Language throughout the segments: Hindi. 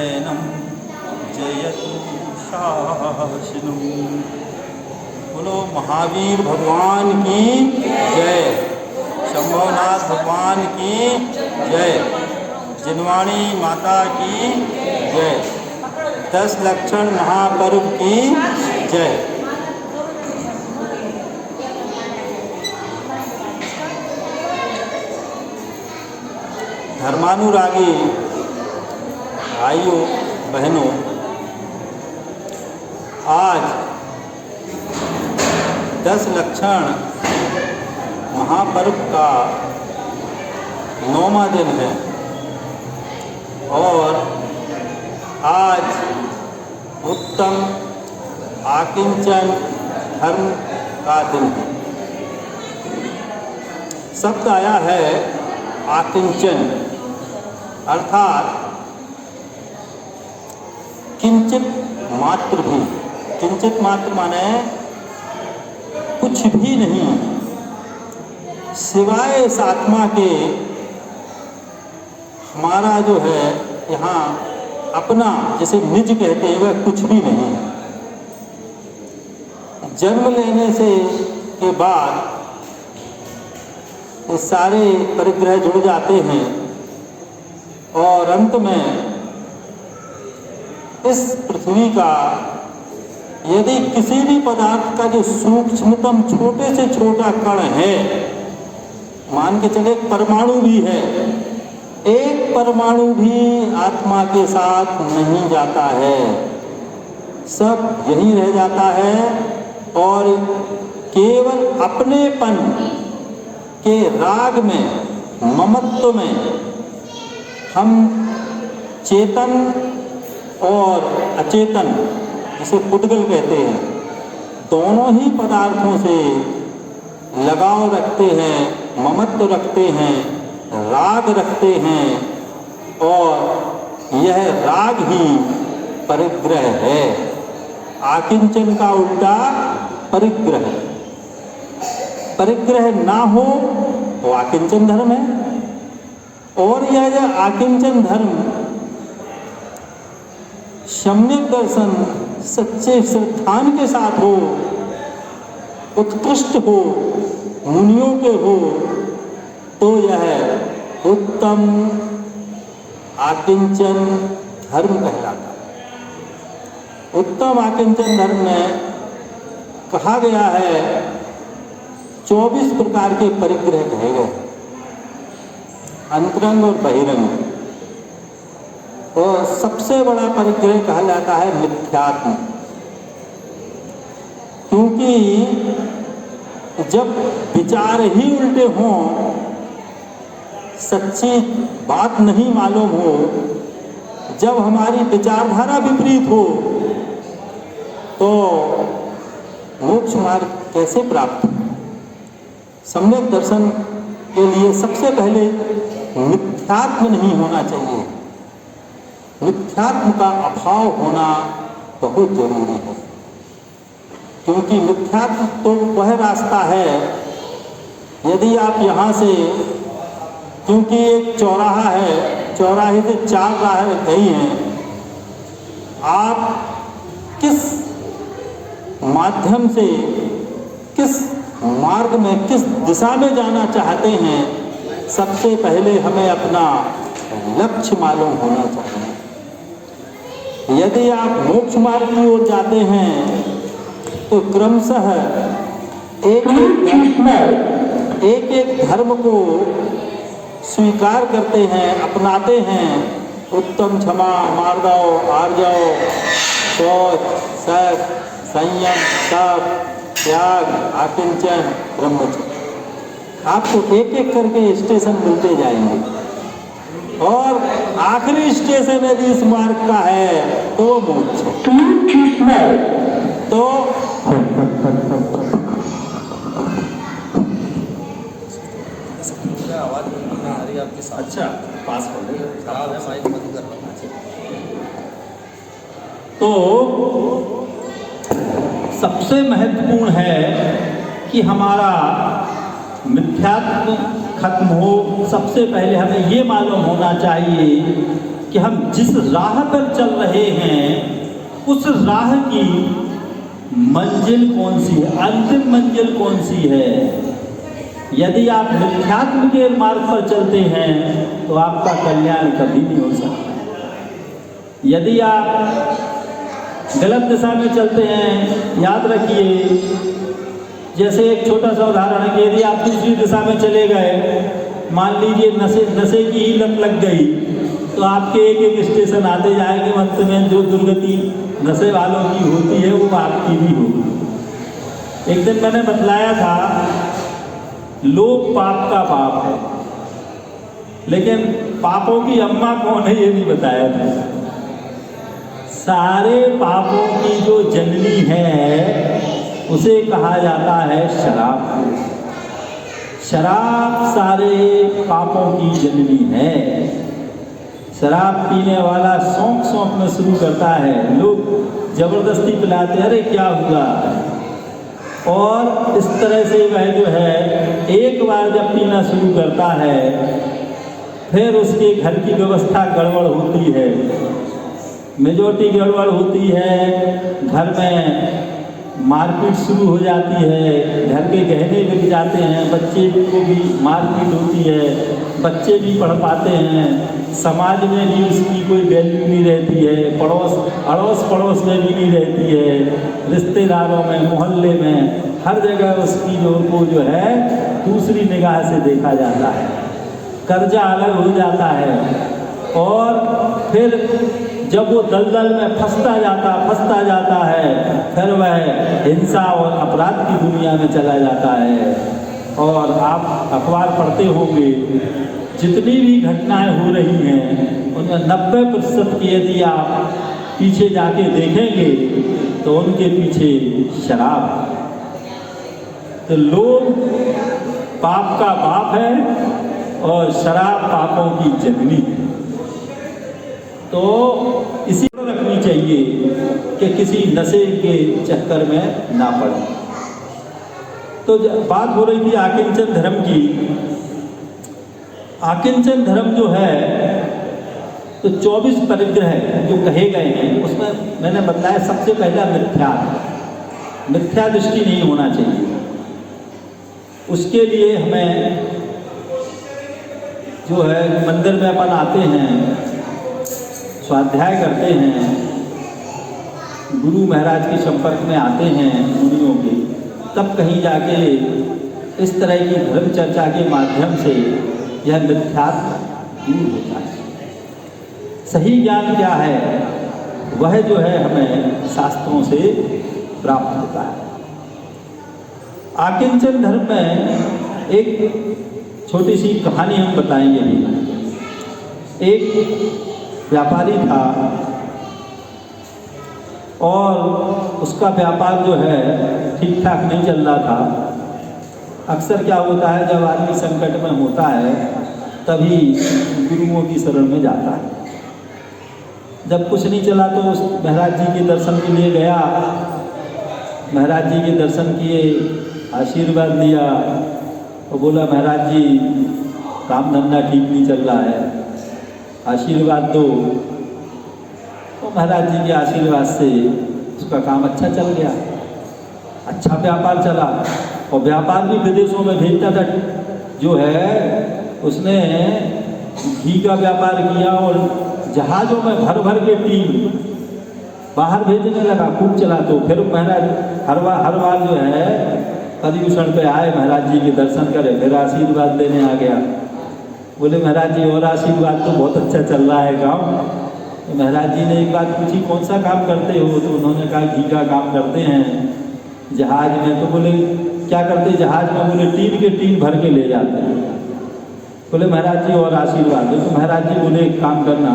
शयनं जयतु शासनं। बोलो महावीर भगवान की जय, शंभुनाथ भगवान की जय, जिनवाणी माता की जय, 10 लक्षण महापर्व की जय। धर्मानुरागी भाइयों बहनों, आज 10 लक्षण महापर्व का 9वां दिन है और आज उत्तम आकिंचन धर्म का दिन है। शब्द आया है आकिंचन, अर्थात किंचित मात्र भी। किंचित मात्र माने कुछ भी नहीं, सिवाय इस आत्मा के हमारा जो है यहाँ अपना, जिसे निज कहते हैं, वह कुछ भी नहीं है। जन्म लेने से के बाद ये सारे परिग्रह जुड़ जाते हैं और अंत में इस पृथ्वी का यदि किसी भी पदार्थ का जो सूक्ष्मतम छोटे से छोटा कण है, मान के चले परमाणु भी है, एक परमाणु भी आत्मा के साथ नहीं जाता है, सब यहीं रह जाता है और केवल अपनेपन के राग में, ममत्व में हम चेतन और अचेतन, जिसे पुद्गल कहते हैं, दोनों ही पदार्थों से लगाव रखते हैं, ममत्व रखते हैं, राग रखते हैं और यह राग ही परिग्रह है। आकिंचन का उल्टा परिग्रह। परिग्रह ना हो तो आकिंचन धर्म है और यह जो आकिंचन धर्म सम्यक दर्शन सच्चे श्रद्धान के साथ हो, उत्कृष्ट हो, मुनियों के हो, तो यह उत्तम आकिंचन धर्म कहलाता है। उत्तम आकिंचन धर्म में कहा गया है 24 प्रकार के परिग्रह कहे गए, अंतरंग और बहिरंग। और सबसे बड़ा परिग्रह कहा जाता है मिथ्यात्म, क्योंकि जब विचार ही उल्टे हों, सच्ची बात नहीं मालूम हो, जब हमारी विचारधारा विपरीत हो, तो मोक्ष मार्ग कैसे प्राप्त हो? सम्यक दर्शन के लिए सबसे पहले मिथ्यात्म नहीं होना चाहिए। मिथ्यात्म का अभाव होना बहुत जरूरी है, क्योंकि मिथ्यात्म तो वह रास्ता है, यदि आप यहाँ से, क्योंकि एक चौराहा है, चौराहे से 4 राहें गई हैं, आप किस माध्यम से, किस मार्ग में, किस दिशा में जाना चाहते हैं, सबसे पहले हमें अपना लक्ष्य मालूम होना चाहिए। यदि आप मोक्ष मार्ग की ओर जाते हैं तो क्रमशः एक एक धर्म को स्वीकार करते हैं, अपनाते हैं। उत्तम क्षमा, मार्दव, आर्जव, शौच, सत, संयम, तप, त्याग, आकिंचन, ब्रह्मचर्य। आपको एक एक करके स्टेशन मिलते जाएंगे और आखिरी स्टेशन यदि इस मार्ग का है तो वो मोक्ष है। तो आवाज आ रही है आपके साथ। अच्छा, पास कर लो, खराब है, माइक बंद कर लो। तो सबसे महत्वपूर्ण है कि हमारा मिथ्यात्व खत्म हो। सबसे पहले हमें ये मालूम होना चाहिए कि हम जिस राह पर चल रहे हैं उस राह की मंजिल कौन सी है, अंतिम मंजिल कौन सी है। यदि आप मिथ्यात्व के मार्ग पर चलते हैं तो आपका कल्याण कभी नहीं हो सकता। यदि आप गलत दिशा में चलते हैं, याद रखिए, जैसे एक छोटा सा उदाहरण है कि यदि आप दूसरी दिशा में चले गए, मान लीजिए नशे की ही लत लग गई, तो आपके एक एक स्टेशन आते जाएंगे, अंत में जो दुर्गति नशे वालों की होती है वो आपकी भी होगी। एक दिन मैंने बतलाया था लोग पाप का बाप है, लेकिन पापों की अम्मा कौन है ये नहीं बताया था। सारे पापों की जो जननी है उसे कहा जाता है शराब। शराब सारे पापों की जननी है। शराब पीने वाला शौक शौक में शुरू करता है, लोग जबरदस्ती पिलाते, अरे क्या हुआ, और इस तरह से वह जो है एक बार जब पीना शुरू करता है फिर उसके घर की व्यवस्था गड़बड़ होती है, मेजॉरिटी गड़बड़ होती है, घर में मारपीट शुरू हो जाती है, घर के गहने बिक जाते हैं, बच्चे को भी मारपीट होती है, बच्चे भी पढ़ पाते हैं, समाज में भी उसकी कोई वैल्यू नहीं रहती है, अड़ोस पड़ोस में भी नहीं रहती है, रिश्तेदारों में, मोहल्ले में, हर जगह उसकी जो है दूसरी निगाह से देखा जाता है, कर्जा अलग हो जाता है, और फिर जब वो दलदल में फंसता जाता है फिर वह हिंसा और अपराध की दुनिया में चला जाता है। और आप अखबार पढ़ते होंगे, जितनी भी घटनाएं हो रही हैं उनमें 90% की यदि आप पीछे जाके देखेंगे तो उनके पीछे शराब। तो लोग पाप का बाप है और शराब पापों की जननी। तो इसी को रखनी चाहिए कि किसी नशे के चक्कर में ना पड़े। तो बात हो रही थी आकिंचन धर्म की। आकिंचन धर्म जो है तो 24 परिग्रह जो कहे गए हैं उसमें मैंने बताया सबसे पहला मिथ्या दृष्टि नहीं होना चाहिए। उसके लिए हमें जो है मंदिर में अपन आते हैं, स्वाध्याय करते हैं, गुरु महाराज के संपर्क में आते हैं मुनियों के, तब कहीं जाके इस तरह की धर्म चर्चा के माध्यम से यह मिथ्यात्व दूर होता है। सही ज्ञान क्या है वह जो है हमें शास्त्रों से प्राप्त होता है। आकिंचन धर्म में एक छोटी सी कहानी हम बताएंगे। एक व्यापारी था और उसका व्यापार जो है ठीक ठाक नहीं चल रहा था। अक्सर क्या होता है जब आदमी संकट में होता है तभी गुरुओं की शरण में जाता है। जब कुछ नहीं चला तो उस महाराज जी के दर्शन के लिए गया, महाराज जी के दर्शन किए, आशीर्वाद दिया और बोला महाराज जी काम धंधा ठीक नहीं चल रहा है, आशीर्वाद दो। तो महाराज जी के आशीर्वाद से उसका काम अच्छा चल गया, अच्छा व्यापार चला और व्यापार भी विदेशों में भेजता था। जो है उसने घी का व्यापार किया और जहाज़ों में भर भर के टीम बाहर भेजने लगा, खूब चला। तो फिर महाराज हर बार जो है पर्यूषण पे आए, महाराज जी के दर्शन करे, फिर आशीर्वाद देने आ गया। बोले महाराज जी और आशीर्वाद तो बहुत अच्छा चल रहा है काम। तो महाराज जी ने एक बात पूछी कौन सा काम करते हो? तो उन्होंने कहा घी का काम करते हैं जहाज में। तो बोले क्या करते जहाज में? बोले टीन के टीन भर के ले जाते हैं। बोले महाराज जी और आशीर्वाद दो। तो महाराज जी बोले एक काम करना,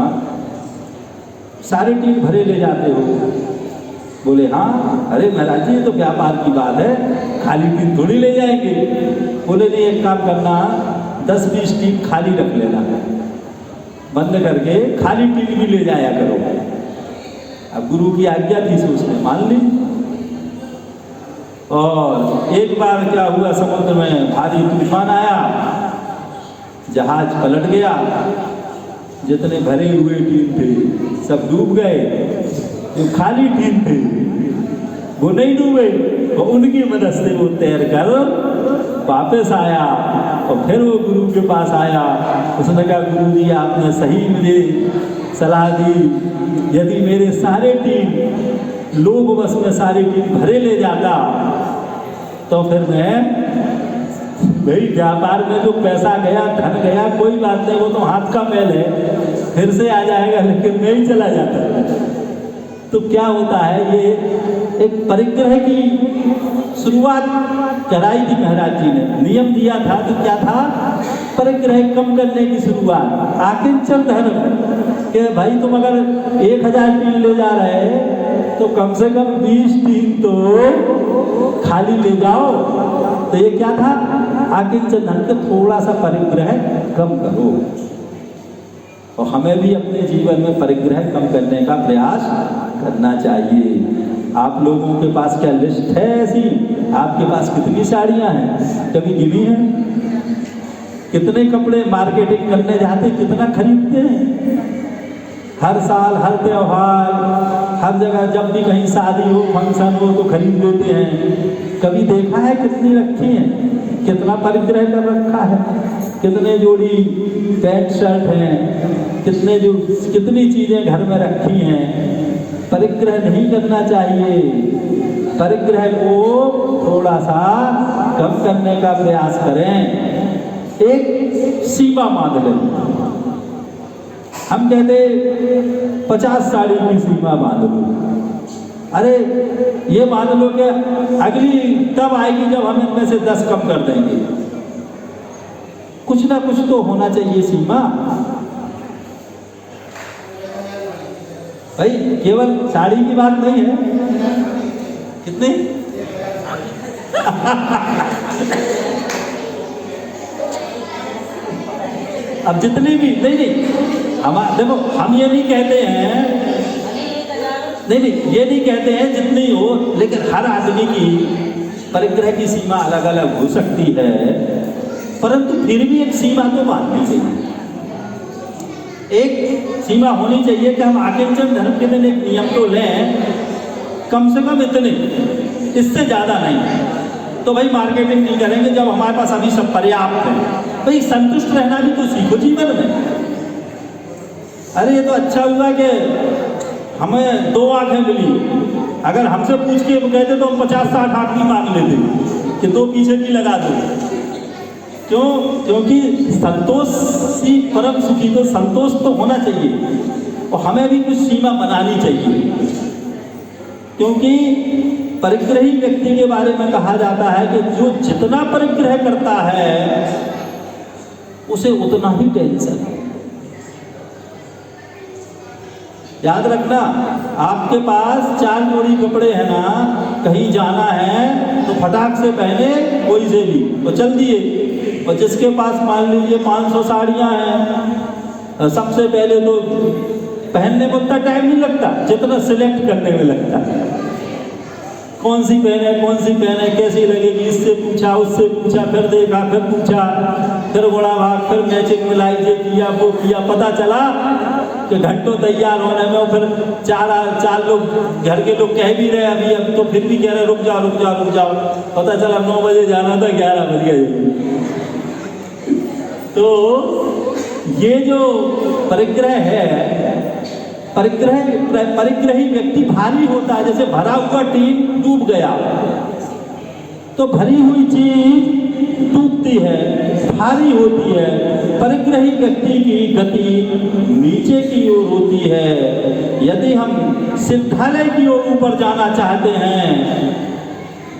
सारे टीन भरे ले जाते हो? बोले हाँ। अरे महाराज जी ये तो व्यापार की बात है, खाली टीन थोड़ी ले जाएंगे। बोले नहीं एक काम करना, 10-20 टीन खाली रख लेना, बंद करके खाली टीन भी ले जाया करो। अब गुरु की आज्ञा थी सो उसने मान ली। और एक बार क्या हुआ, समुद्र में भारी तूफान आया, जहाज पलट गया जितने भरे हुए टीन थे सब डूब गए, जो खाली टीन थे वो नहीं डूबे, और उनकी मदद से वो तैर कर वापस आया। और फिर वो गुरु के पास आया, उसने कहा गुरु जी आपने सही मुझे सलाह दी, यदि मेरे सारे टीन लोग बस में सारी टीन भरे ले जाता तो फिर मैं भाई व्यापार में जो पैसा गया धन गया कोई बात नहीं, वो तो हाथ का मैल है, फिर से आ जाएगा, लेकिन नहीं चला जाता। तो क्या होता है, ये एक परिग्रह की शुरुआत कराई थी महाराज जी ने, नियम दिया था। तो क्या था, परिग्रह कम करने की शुरुआत। आकिंचन धर्म कि भाई तुम अगर 1000 टीन ले जा रहे तो कम से कम 20 टीन तो खाली ले जाओ। तो ये क्या था, आकिंचन धर्म के थोड़ा सा परिग्रह कम करो। और हमें भी अपने जीवन में परिग्रह कम करने का प्रयास करना चाहिए। आप लोगों के पास क्या लिस्ट है ऐसी? आपके पास कितनी साड़ियां हैं, कभी गिनी है? कितने कपड़े मार्केटिंग करने जाते, कितना खरीदते हैं? हर साल, हर त्योहार, हर जगह जब भी कहीं शादी हो, फंक्शन हो तो खरीद लेते हैं। कभी देखा है कितनी रखी हैं? कितना परिग्रह कर रखा है? कितने जोड़ी पैंट शर्ट हैं, कितनी चीजें घर में रखी हैं। परिग्रह नहीं करना चाहिए। परिग्रह को थोड़ा सा कम करने का प्रयास करें। एक सीमा मान लें। हम कहते 50 साड़ी की सीमा मान लो। अरे ये मान लो कि अगली तब आएगी जब हम इनमें से 10 कम कर देंगे। कुछ ना कुछ तो होना चाहिए सीमा। भाई केवल साड़ी की बात नहीं है। कितनी अब जितनी भी नहीं हम देखो, हम ये नहीं कहते हैं, नहीं ये नहीं कहते हैं जितनी हो, लेकिन हर आदमी की परिग्रह की सीमा अलग अलग हो सकती है, परंतु फिर भी एक सीमा तो बांधनी चाहिए। एक सीमा होनी चाहिए कि हम आकिंचन धर्म के दिन एक नियम तो लें, कम से कम इतने, इससे ज्यादा नहीं। तो भाई मार्केटिंग नहीं करेंगे जब हमारे पास अभी सब पर्याप्त है। भाई संतुष्ट रहना भी तो सीखो जीवन में। अरे ये तो अच्छा हुआ कि हमें 2 आंखें मिली, अगर हमसे पूछ के कहते तो हम 50-60 आंख की मांग लेते कि 2 पीछे की लगा दो। क्यों? क्योंकि संतोष सी परम सुखी, तो संतोष तो होना चाहिए और हमें भी कुछ सीमा बनानी चाहिए। क्योंकि परिग्रही व्यक्ति के बारे में कहा जाता है कि जो जितना परिग्रह करता है उसे उतना ही टेंशन है। याद रखना, आपके पास 4 जोड़ी कपड़े हैं ना, कहीं जाना है तो फटाक से पहने कोई से भी तो चल दिए। और जिसके पास मान लीजिए 500 साड़ियां हैं, सबसे पहले तो पहनने में उतना टाइम नहीं लगता जितना सिलेक्ट करने में लगता है। कौन सी पहने, कैसी लगेगी, इससे पूछा, उससे पूछा, फिर देखा, फिर पूछा, फिर बड़ा भाग, फिर मैचिंग मिलाई, ये किया, वो किया। पता चला कि घंटों तैयार होने में, फिर चार लोग घर के लोग कह भी रहे अभी तो फिर भी कह रहे रुक जाओ। पता चला 9 बजे जाना था, 11 बज गए। तो ये जो परिग्रह है, परिग्रही व्यक्ति भारी होता है। जैसे भरा हुआ टीन डूब गया तो भरी हुई चीज डूबती है, भारी होती है। परिग्रही व्यक्ति की गति नीचे की ओर होती है। यदि हम सिद्धालय की ओर ऊपर जाना चाहते हैं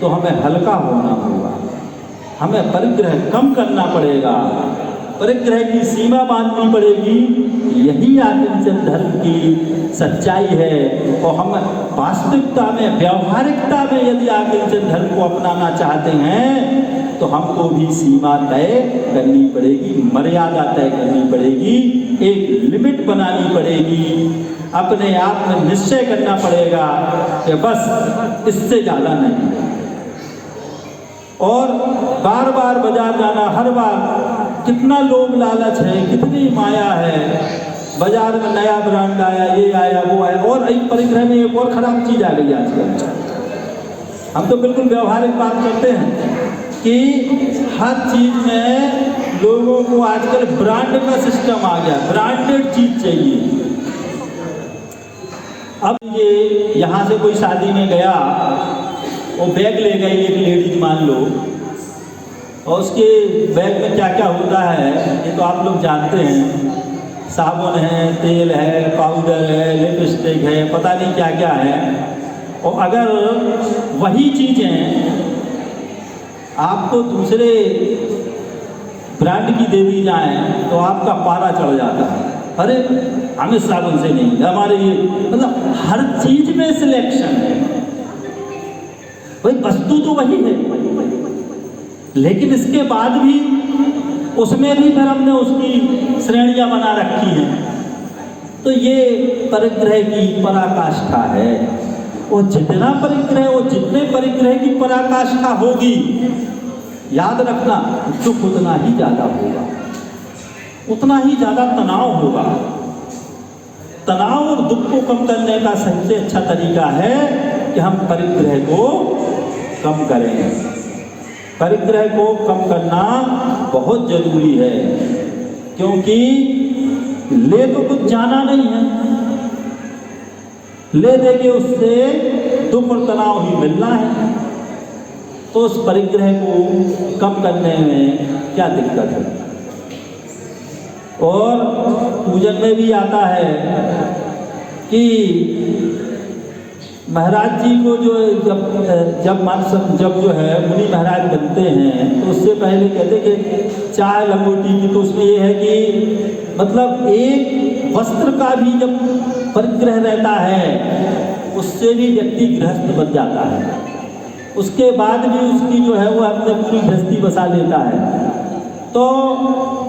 तो हमें हल्का होना होगा, हमें परिग्रह कम करना पड़ेगा, परिग्रह की सीमा बांधनी पड़ेगी। यही आकिंचन धर्म की सच्चाई है। और हम वास्तविकता में, व्यावहारिकता में यदि आकिंचन धर्म को अपनाना चाहते हैं तो हमको भी सीमा तय करनी पड़ेगी, मर्यादा तय करनी पड़ेगी, एक लिमिट बनानी पड़ेगी। अपने आप में निश्चय करना पड़ेगा कि बस इससे ज़्यादा नहीं। और बार बाजार जाना, हर बार कितना लोभ लालच है, कितनी माया है। बाजार में नया ब्रांड आया, ये आया, वो आया, और एक परिग्रह में एक और खराब चीज आ गई आजकल। हम तो बिल्कुल व्यवहारिक बात करते हैं कि हर चीज में लोगों को आजकल ब्रांड का सिस्टम आ गया, ब्रांडेड चीज चाहिए। अब ये यहाँ से कोई शादी में गया, वो बैग ले गई एक लेडीज मान लो, और उसके बैग में क्या क्या होता है ये तो आप लोग जानते हैं। साबुन है, तेल है, पाउडर है, लिपस्टिक है, पता नहीं क्या क्या है। और अगर वही चीज़ें आपको दूसरे ब्रांड की दे दी जाएं तो आपका पारा चढ़ जाता है। अरे हमें साबुन से नहीं, हमारे ये, मतलब हर चीज में सिलेक्शन है। भाई वस्तु तो वही है, लेकिन इसके बाद भी उसमें भी फिर हमने उसकी श्रेणियां बना रखी हैं। तो ये परिग्रह की पराकाष्ठा है। और जितना परिग्रह, और जितने परिग्रह की पराकाष्ठा होगी, याद रखना दुख उतना ही ज्यादा होगा, उतना ही ज्यादा तनाव होगा। तनाव और दुख को कम करने का सबसे अच्छा तरीका है कि हम परिग्रह को कम करें। परिग्रह को कम करना बहुत जरूरी है, क्योंकि ले तो कुछ जाना नहीं है, ले देके उससे दुख और तनाव ही मिलना है। तो उस परिग्रह को कम करने में क्या दिक्कत है। और पूजन में भी आता है कि महाराज जी को जो जब जो है मुनि महाराज बनते हैं तो उससे पहले कहते कि चाय लंगोटी की, तो उसमें ये है कि मतलब एक वस्त्र का भी जब परिग्रह रहता है उससे भी व्यक्ति गृहस्थ बन जाता है। उसके बाद भी उसकी जो है वो अपने पूरी गृहस्थी बसा लेता है। तो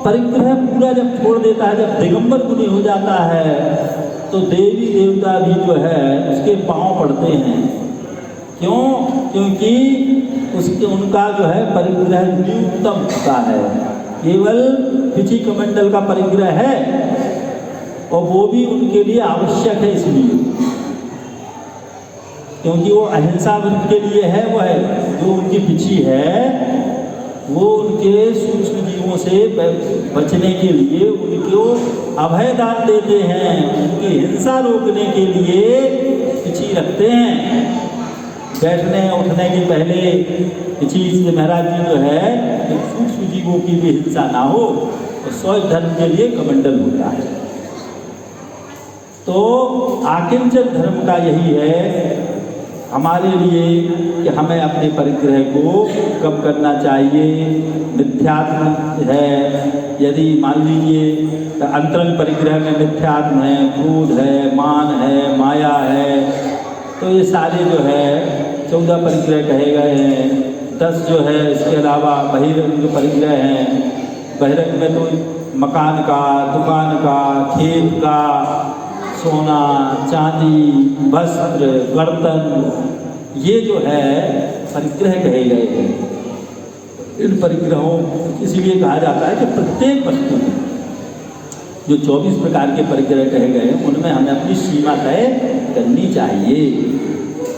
परिग्रह पूरा जब छोड़ देता है, जब दिगंबर मुनि हो जाता है, तो देवी देवता भी जो है उसके पांव पड़ते हैं। क्यों? क्योंकि उसके उनका जो है परिग्रह न्यूनतम होता है, केवल पिछी कमंडल का परिग्रह है, और वो भी उनके लिए आवश्यक है इसलिए, क्योंकि वो अहिंसा व्रत के लिए है। वो है जो उनकी पिछी है, वो उनके सूक्ष्म जीवों से बचने के लिए उनको अभय दान देते हैं, उनकी हिंसा रोकने के लिए पिछी रखते हैं। बैठने उठने के पहले पिछी से महाराज जी जो है सूक्ष्म जीवों की भी हिंसा ना हो, और स्वयं धर्म के लिए कमंडल होता है। तो आकिंचन धर्म का यही है हमारे लिए कि हमें अपने परिग्रह को कम करना चाहिए। मिथ्यात्म है, यदि मान लीजिए अंतरंग परिग्रह में मिथ्यात्म है, क्रोध है, मान है, माया है, तो ये सारे जो है 14 परिग्रह कहे गए हैं। 10 जो है इसके अलावा बहिरंग परिग्रह हैं। बहिरंग में तो मकान का, दुकान का, खेत का, सोना चांदी, वस्त्र, बर्तन, ये जो है परिग्रह कहे गए हैं। इन परिग्रहों इसीलिए कहा जाता है कि प्रत्येक वस्तु में जो 24 प्रकार के परिग्रह कहे गए हैं उनमें हमें अपनी सीमा तय करनी चाहिए।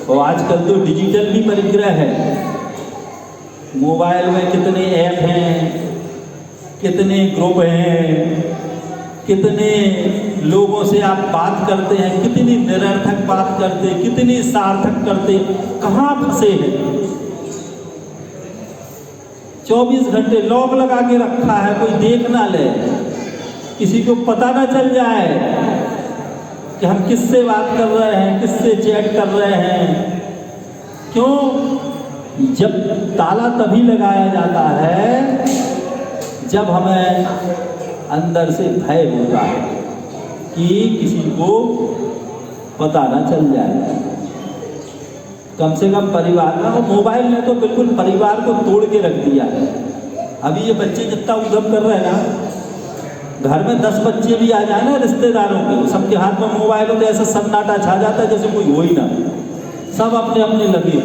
और आजकल तो डिजिटल भी परिग्रह है। मोबाइल में कितने ऐप हैं, कितने ग्रुप हैं, कितने लोगों से आप बात करते हैं, कितनी निरर्थक बात करते, कितनी सार्थक करते, कहाँ फंसे हैं। 24 घंटे लॉक लगा के रखा है, कोई देख ना ले, किसी को पता ना चल जाए कि हम किससे बात कर रहे हैं, किससे चैट कर रहे हैं। क्यों? जब ताला तभी लगाया जाता है जब हमें अंदर से भय होता है कि किसी को पता ना चल जाए। कम से कम परिवार में, और मोबाइल ने तो बिल्कुल परिवार को तोड़ के रख दिया है। अभी ये बच्चे जितना उद्यम कर रहे हैं ना, घर में 10 बच्चे भी आ जाए ना रिश्तेदारों के, सबके हाथ में मोबाइल हो तो ऐसा सन्नाटा छा जाता है जैसे कोई हो ही ना। सब अपने अपने लगे,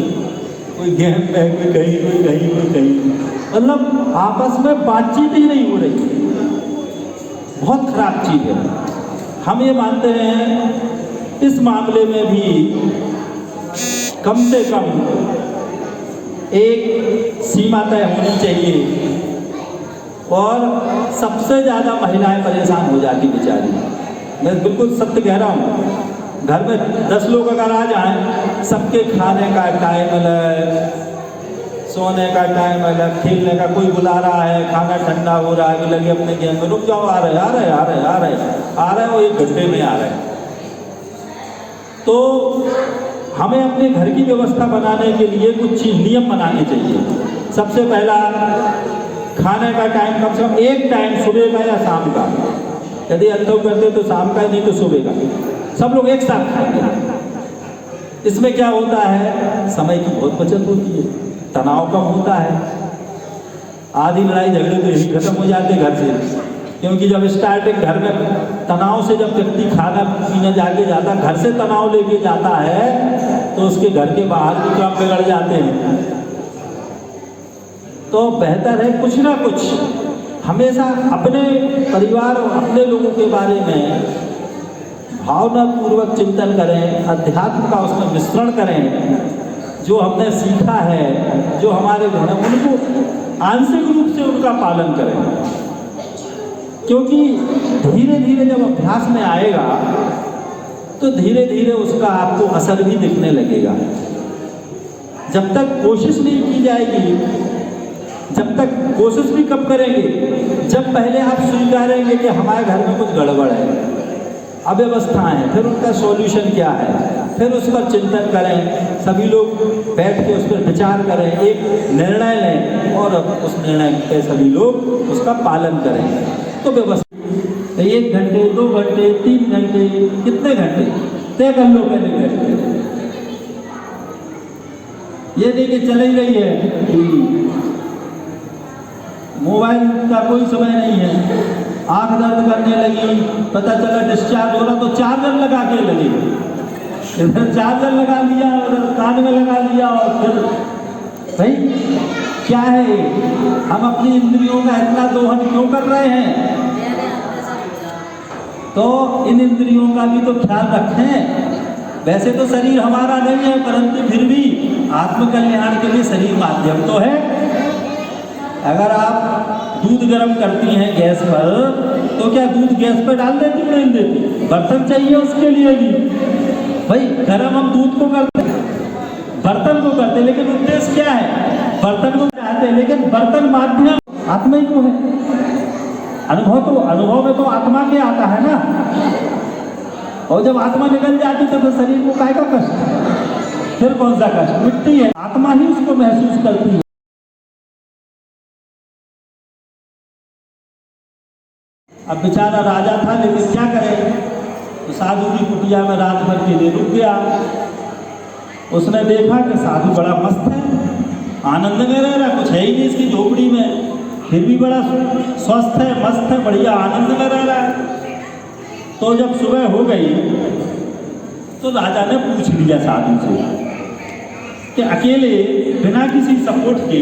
कोई गेम में, कोई कहीं, कोई कहीं, कोई कहीं, मतलब आपस में बातचीत ही नहीं हो रही। बहुत खराब चीज है। हम ये मानते हैं इस मामले में भी कम से कम एक सीमा तय होनी चाहिए। और सबसे ज़्यादा महिलाएं परेशान हो जाती बेचारी। मैं बिल्कुल सत्य कह रहा हूँ। घर में 10 लोग अगर आ जाएं, सबके खाने का टाइम अलग, सोने का टाइम अलग, खेलने का, कोई बुला रहा है, खाना ठंडा हो रहा है, लगे अपने गेम में, रुक जाओ, आ रहे वो 1 घंटे में आ रहे हैं। तो हमें अपने घर की व्यवस्था बनाने के लिए कुछ नियम बनाने चाहिए। सबसे पहला, खाने का टाइम कम से कम एक टाइम सुबह का या शाम का, यदि अल्लाह करते तो शाम का, नहीं तो सुबह का, सब लोग एक साथ खाएंगे। इसमें क्या होता है, समय की बहुत बचत होती है, तनाव कम होता है। आधी लड़ाई झगड़े तो यही खत्म हो जाते घर से, क्योंकि जब स्टार्टिंग घर में तनाव से जब व्यक्ति खाना पीने जाके जाता, घर से तनाव लेके जाता है, तो उसके घर के बाहर भी काम बिगड़ जाते हैं। तो बेहतर है कुछ ना कुछ हमेशा अपने परिवार और अपने लोगों के बारे में भावनापूर्वक चिंतन करें, अध्यात्म का उसमें मिश्रण करें। जो हमने सीखा है, जो हमारे घर में, उनको आंशिक रूप से उनका पालन करें। क्योंकि धीरे धीरे जब अभ्यास में आएगा तो धीरे धीरे उसका आपको असर भी दिखने लगेगा। जब तक कोशिश नहीं की जाएगी, जब तक कोशिश भी कब करेंगे, जब पहले आप स्वीकारेंगे कि हमारे घर में कुछ गड़बड़ है, अव्यवस्थाएं हैं, फिर उनका सॉल्यूशन क्या है, फिर उस पर चिंतन करें, सभी लोग बैठ के उस पर विचार करें, एक निर्णय लें और उस निर्णय पे सभी लोग उसका पालन करें। तो व्यवस्था 1 घंटे, 2 घंटे, 3 घंटे, कितने घंटे तय कर लो पहले बैठ के। ये नहीं कि चल ही रही है, मोबाइल का कोई समय नहीं है, आंख दर्द करने लगी, पता चला डिस्चार्ज हो रहा तो चार्जर लगा के लगे, इधर चार्जर लगा लिया, उधर कान में लगा लिया, और फिर भाई क्या है, हम अपनी इंद्रियों का इतना दोहन क्यों कर रहे हैं? तो इन इंद्रियों का भी तो ख्याल रखें। वैसे तो शरीर हमारा नहीं है, परंतु फिर भी आत्मकल्याण के लिए शरीर माध्यम तो है। अगर आप दूध गर्म करती हैं गैस पर, तो क्या दूध गैस पर डाल देती नहीं देती? बर्तन चाहिए उसके लिए भी। भाई गर्म हम दूध को करते, बर्तन को करते, लेकिन उद्देश्य क्या है? बर्तन को चाहते हैं, लेकिन बर्तन माध्यम आत्मा ही को है। अनुभव में तो आत्मा के आता है ना, और जब आत्मा निकल जाती तो फिर शरीर को काय का कष्ट, फिर कौन सा कष्ट? मिट्टी है, आत्मा ही उसको महसूस करती है। अब बेचारा राजा था, लेकिन क्या करे, तो साधु की कुटिया में रात भर के लिए रुक गया। उसने देखा कि साधु बड़ा मस्त है, आनंद में रह रहा, कुछ है ही नहीं इसकी झोपड़ी में, फिर भी बड़ा स्वस्थ है, मस्त है, बढ़िया आनंद में रह रहा है। तो जब सुबह हो गई तो राजा ने पूछ लिया साधु से कि अकेले बिना किसी सपोर्ट के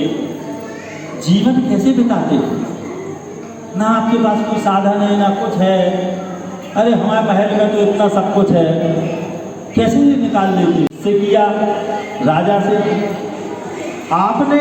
जीवन कैसे बिताते हो? ना आपके पास कोई साधन है, ना कुछ है, अरे हमारे महल में तो इतना सब कुछ है, कैसे निकाल लेते? से किया राजा से, आपने